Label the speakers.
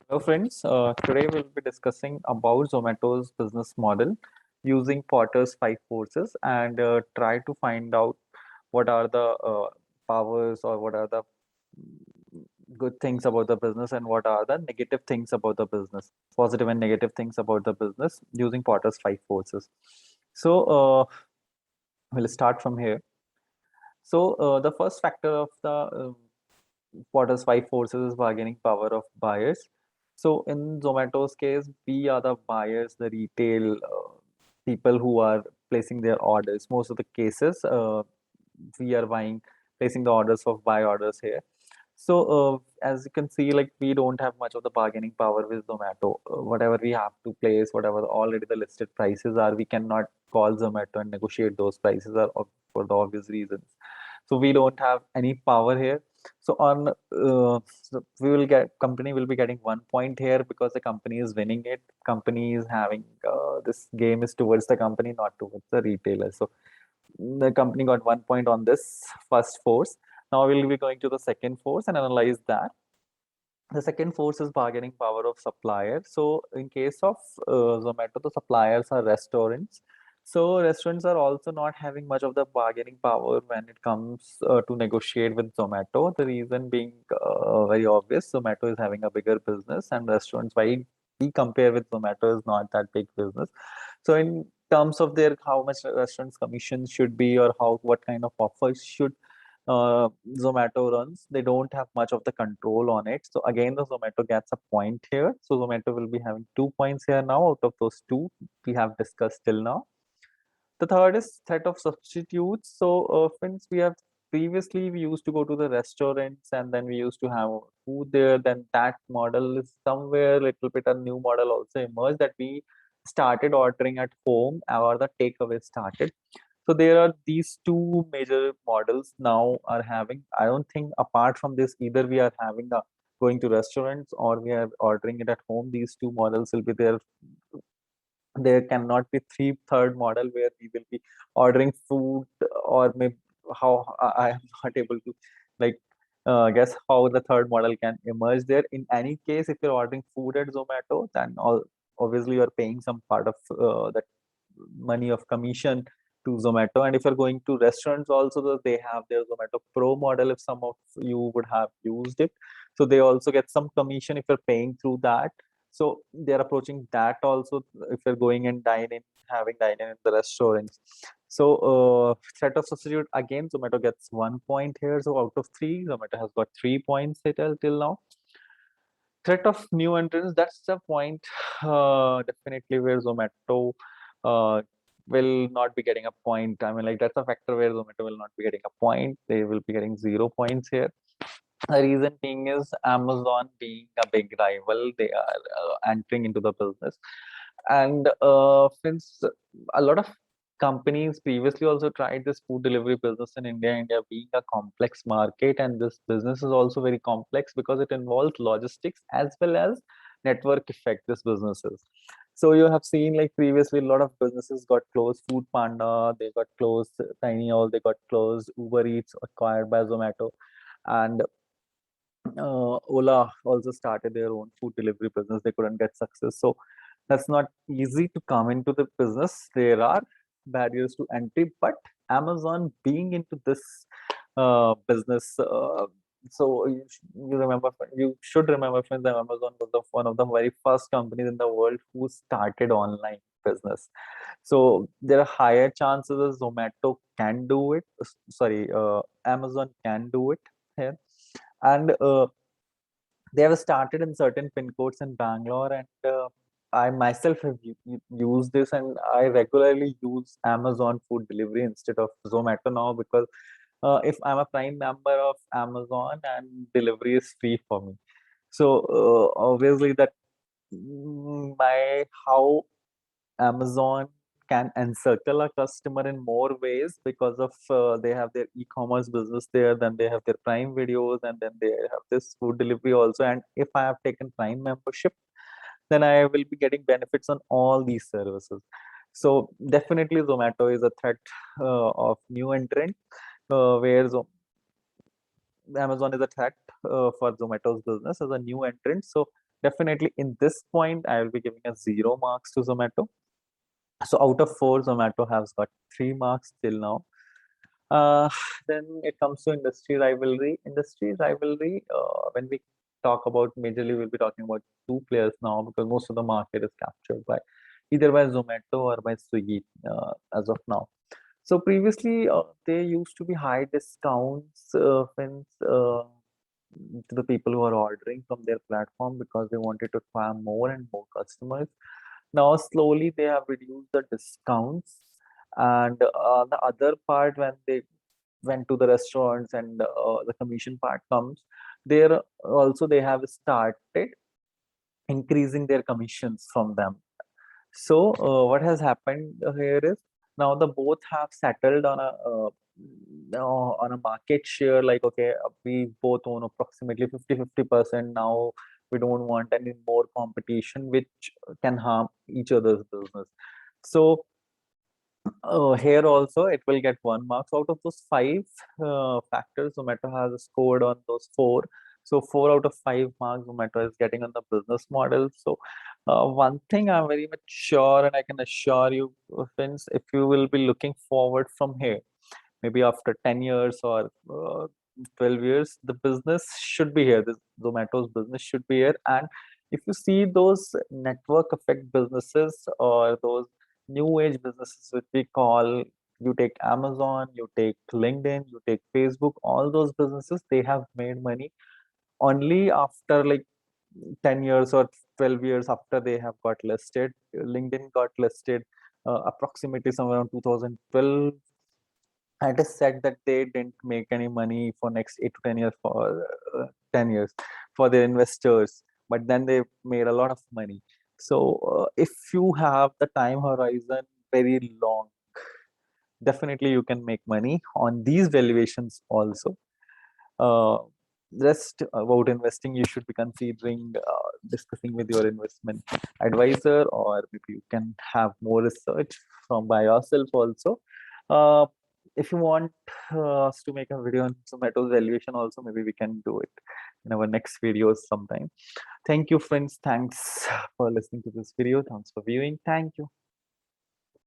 Speaker 1: Hello friends, today we'll be discussing about Zomato's business model using Potter's five forces and try to find out what are the powers or what are the good things about the business and what are the negative things about the business, positive and negative things about the business using Potter's five forces. So we'll start from here. So the first factor of the Potter's five forces is bargaining power of buyers. So in Zomato's case, we are the buyers, the retail people who are placing their orders. Most of the cases, we are placing the orders of buy orders here. So as you can see, like we don't have much of the bargaining power with Zomato. Whatever we have to place, whatever already the listed prices are, we cannot call Zomato and negotiate those prices for the obvious reasons. So we don't have any power here. So we will get company will be getting 1 point here because the company is winning it. Company is having this game is towards the company, not towards the retailer. So the company got 1 point on this first force. Now we'll be going to the second force and analyze that. The second force is bargaining power of supplier. So in case of Zomato, the suppliers are restaurants. So restaurants are also not having much of the bargaining power when it comes to negotiate with Zomato. The reason being very obvious. Zomato is having a bigger business, and restaurants, why we compare with Zomato, is not that big business. So in terms of their how much restaurants commission should be or how what kind of offers should Zomato runs, they don't have much of the control on it. So again, the Zomato gets a point here. So Zomato will be having 2 points here now out of those two we have discussed till now. The third is threat of substitutes. So since we have previously we used to go to the restaurants and then we used to have food there, then that model is somewhere little bit a new model also emerged that we started ordering at home or the takeaway started. So there are these two major models now are having. I don't think apart from this either we are having a going to restaurants or we are ordering it at home. These two models will be there. There cannot be third model where we will be ordering food or maybe how I am not able to like guess how the third model can emerge there. In any case, if you're ordering food at Zomato, then obviously you're paying some part of that money of commission to Zomato. And if you're going to restaurants also, they have their Zomato Pro model if some of you would have used it. So they also get some commission if you're paying through that. So they're approaching that also if you're going and dine in the restaurants. So threat of substitute again, Zomato gets 1 point here. So out of three, Zomato has got 3 points till now. Threat of new entrants, that's the point definitely where Zomato uh, will not be getting a point. I mean, like that's a factor where Zomato will not be getting a point. They will be getting 0 points here. The reason being is Amazon being a big rival, they are entering into the business. And since a lot of companies previously also tried this food delivery business in India, India being a complex market, and this business is also very complex because it involves logistics as well as network effect, this businesses. So you have seen like previously a lot of businesses got closed. Food Panda, they got closed. Tiny Owl, they got closed. Uber Eats acquired by Zomato. And Ola also started their own food delivery business. They couldn't get success. So that's not easy to come into the business. There are barriers to entry, but Amazon being into this business, so you remember, you should remember, friends, that Amazon was one of the very first companies in the world who started online business. So there are higher chances that Zomato can do it. Sorry, Amazon can do it here. And they have started in certain pin codes in Bangalore, and I myself have used this, and I regularly use Amazon food delivery instead of Zomato now because if I'm a Prime member of Amazon and delivery is free for me. So obviously that my how Amazon can encircle a customer in more ways because of they have their e-commerce business there, then they have their Prime videos, and then they have this food delivery also. And if I have taken Prime membership, then I will be getting benefits on all these services. So definitely Zomato is a threat of new entrant, where Amazon is a threat for Zomato's business as a new entrant. So definitely in this point I will be giving a 0 marks to Zomato. So out of 4, Zomato has got 3 marks till now. Uh, then it comes to industry rivalry. Industry rivalry, when we talk about majorly, we'll be talking about two players now because most of the market is captured by either by Zomato or by Swiggy as of now. So previously, there used to be high discounts to the people who are ordering from their platform because they wanted to acquire more and more customers. Now, slowly, they have reduced the discounts. And the other part, when they went to the restaurants and the commission part comes, there also they have started increasing their commissions from them. So what has happened here is now the both have settled on a market share, like okay, we both own approximately 50-50%. Now we don't want any more competition which can harm each other's business. So here also it will get 1 mark. So out of those 5 factors, Zomato has scored on those 4. So 4 out of 5 marks Zomato is getting on the business model. So one thing I'm very much sure, and I can assure you, friends, if you will be looking forward from here, maybe after 10 years or 12 years, the business should be here. This Zomato's business should be here. And if you see those network effect businesses or those new age businesses, which we call, you take Amazon, you take LinkedIn, you take Facebook, all those businesses, they have made money only after like 10 years or 12 years after they have got listed. LinkedIn got listed approximately somewhere around 2012. It is said that they didn't make any money for next 8 to 10 years, for 10 years for their investors, but then they made a lot of money. So if you have the time horizon very long, definitely you can make money on these valuations also. uh, just about investing, you should be considering discussing with your investment advisor, or maybe you can have more research from by yourself also. uh, if you want us to make a video on Zomato's valuation also, maybe we can do it in our next videos sometime. Thank you, friends. Thanks for listening to this video. Thanks for viewing. Thank you.